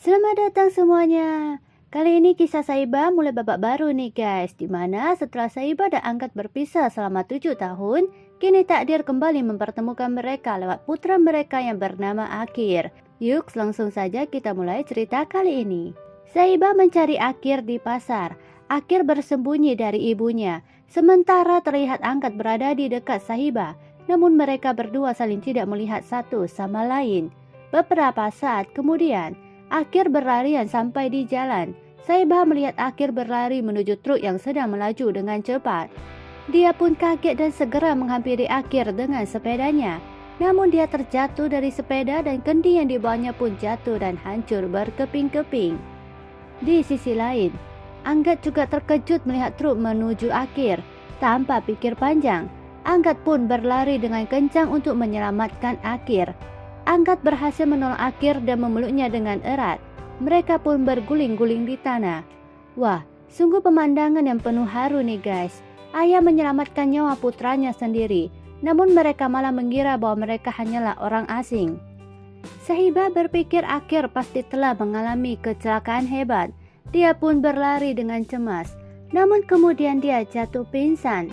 Selamat datang semuanya. Kali ini kisah Saiba mulai babak baru nih guys, dimana setelah Saiba dan Angkat berpisah selama 7 tahun, kini takdir kembali mempertemukan mereka lewat putra mereka yang bernama Akir. Yuk langsung saja kita mulai cerita kali ini. Saiba mencari Akir di pasar. Akir bersembunyi dari ibunya, sementara terlihat Angkat berada di dekat Saiba, namun mereka berdua saling tidak melihat satu sama lain. Beberapa saat kemudian, Akir berlarian sampai di jalan. Saiba melihat Akir berlari menuju truk yang sedang melaju dengan cepat. Dia pun kaget dan segera menghampiri Akir dengan sepedanya. Namun dia terjatuh dari sepeda dan kendi yang dibawanya pun jatuh dan hancur berkeping-keping. Di sisi lain, Angkat juga terkejut melihat truk menuju Akir. Tanpa pikir panjang, Angkat pun berlari dengan kencang untuk menyelamatkan Akir. Angkat berhasil menolong Akir dan memeluknya dengan erat. Mereka pun berguling-guling di tanah. Wah, sungguh pemandangan yang penuh haru nih guys. Ayah menyelamatkan nyawa putranya sendiri, namun mereka malah mengira bahwa mereka hanyalah orang asing. Saiba berpikir Akir pasti telah mengalami kecelakaan hebat. Dia pun berlari dengan cemas, namun kemudian dia jatuh pingsan.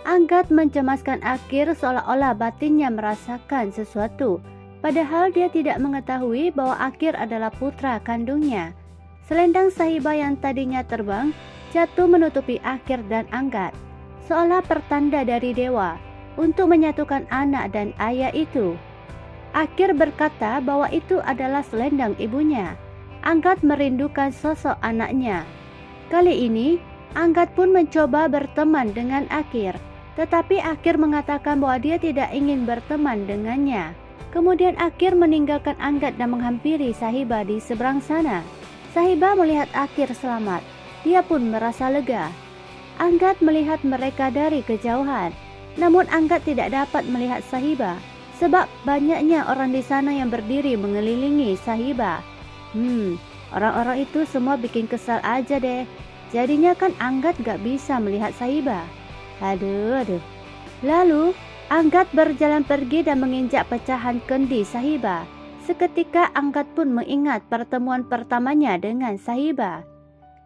Angkat mencemaskan Akir seolah-olah batinnya merasakan sesuatu. Padahal dia tidak mengetahui bahwa Akir adalah putra kandungnya. Selendang Saiba yang tadinya terbang jatuh menutupi Akir dan Angkat, seolah pertanda dari dewa untuk menyatukan anak dan ayah itu. Akir berkata bahwa itu adalah selendang ibunya. Angkat merindukan sosok anaknya. Kali ini, Angkat pun mencoba berteman dengan Akir, tetapi Akir mengatakan bahwa dia tidak ingin berteman dengannya. Kemudian Akir meninggalkan Angkat dan menghampiri Saiba di seberang sana. Saiba melihat Akir selamat. Dia pun merasa lega. Angkat melihat mereka dari kejauhan. Namun Angkat tidak dapat melihat Saiba, sebab banyaknya orang di sana yang berdiri mengelilingi Saiba. Orang-orang itu semua bikin kesal aja deh. Jadinya kan Angkat gak bisa melihat Saiba. Aduh. Lalu Angkat berjalan pergi dan menginjak pecahan kendi Saiba. Seketika Angkat pun mengingat pertemuan pertamanya dengan Saiba.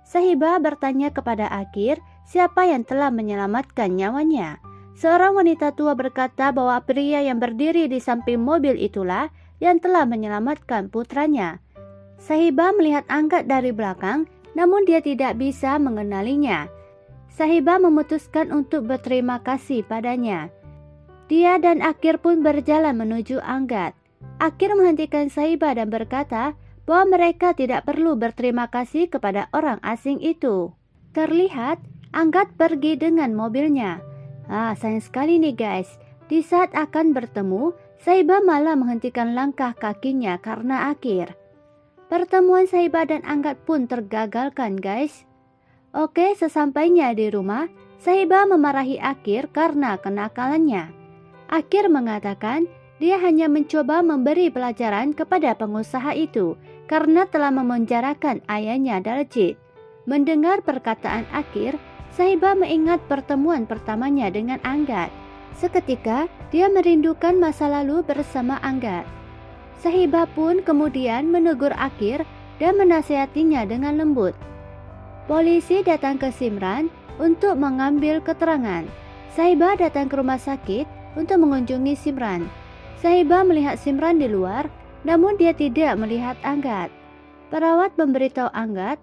Saiba bertanya kepada Akir siapa yang telah menyelamatkan nyawanya. Seorang wanita tua berkata bahwa pria yang berdiri di samping mobil itulah yang telah menyelamatkan putranya. Saiba melihat Angkat dari belakang, namun dia tidak bisa mengenalinya. Saiba memutuskan untuk berterima kasih padanya. Dia dan Akir pun berjalan menuju Angkat. Akir menghentikan Saiba dan berkata bahwa mereka tidak perlu berterima kasih kepada orang asing itu. Terlihat Angkat pergi dengan mobilnya. Sayang sekali nih guys. Di saat akan bertemu, Saiba malah menghentikan langkah kakinya karena Akir. Pertemuan Saiba dan Angkat pun tergagalkan guys. Oke, sesampainya di rumah, Saiba memarahi Akir karena kenakalannya. Akir mengatakan dia hanya mencoba memberi pelajaran kepada pengusaha itu karena telah memenjarakan ayahnya Daljit. Mendengar perkataan Akir, Saiba mengingat pertemuan pertamanya dengan Angkat. Seketika dia merindukan masa lalu bersama Angkat. Saiba pun kemudian menegur Akir dan menasihatinya dengan lembut. Polisi datang ke Simran untuk mengambil keterangan. Saiba datang ke rumah sakit untuk mengunjungi Simran. Saiba melihat Simran di luar, namun dia tidak melihat Angkat. Perawat memberitahu Angkat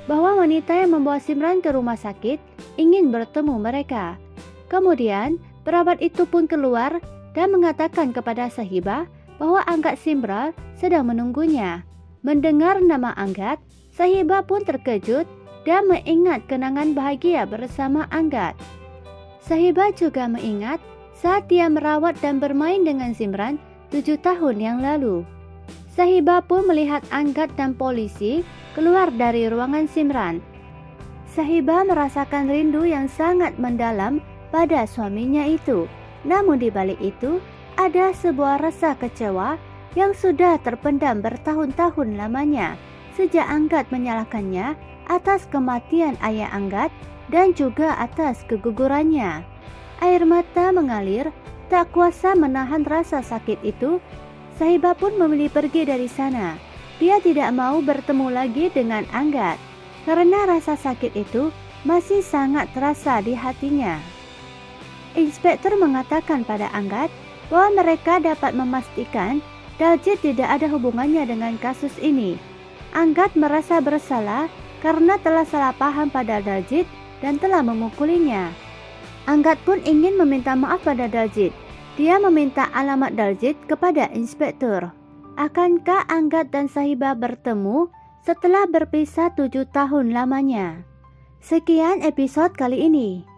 bahwa wanita yang membawa Simran ke rumah sakit ingin bertemu mereka. Kemudian perawat itu pun keluar dan mengatakan kepada Saiba bahwa Angkat Simran sedang menunggunya. Mendengar nama Angkat, Saiba pun terkejut dan mengingat kenangan bahagia bersama Angkat. Saiba juga mengingat saat dia merawat dan bermain dengan Simran 7 tahun yang lalu. Saiba pun melihat Angkat dan polisi keluar dari ruangan Simran. Saiba merasakan rindu yang sangat mendalam pada suaminya itu. Namun di balik itu, ada sebuah rasa kecewa yang sudah terpendam bertahun-tahun lamanya sejak Angkat menyalahkannya atas kematian ayah Angkat dan juga atas kegugurannya. Air mata mengalir, tak kuasa menahan rasa sakit itu. Saiba pun memilih pergi dari sana. Dia tidak mau bertemu lagi dengan Anggat karena rasa sakit itu masih sangat terasa di hatinya. Inspektur mengatakan pada Anggat bahwa mereka dapat memastikan Daljit tidak ada hubungannya dengan kasus ini. Anggat merasa bersalah karena telah salah paham pada Daljit dan telah memukulinya. Anggat pun ingin meminta maaf pada Daljit. Dia meminta alamat Daljit kepada inspektur. Akankah Anggat dan Sahibah bertemu setelah berpisah 7 tahun lamanya? Sekian episode kali ini.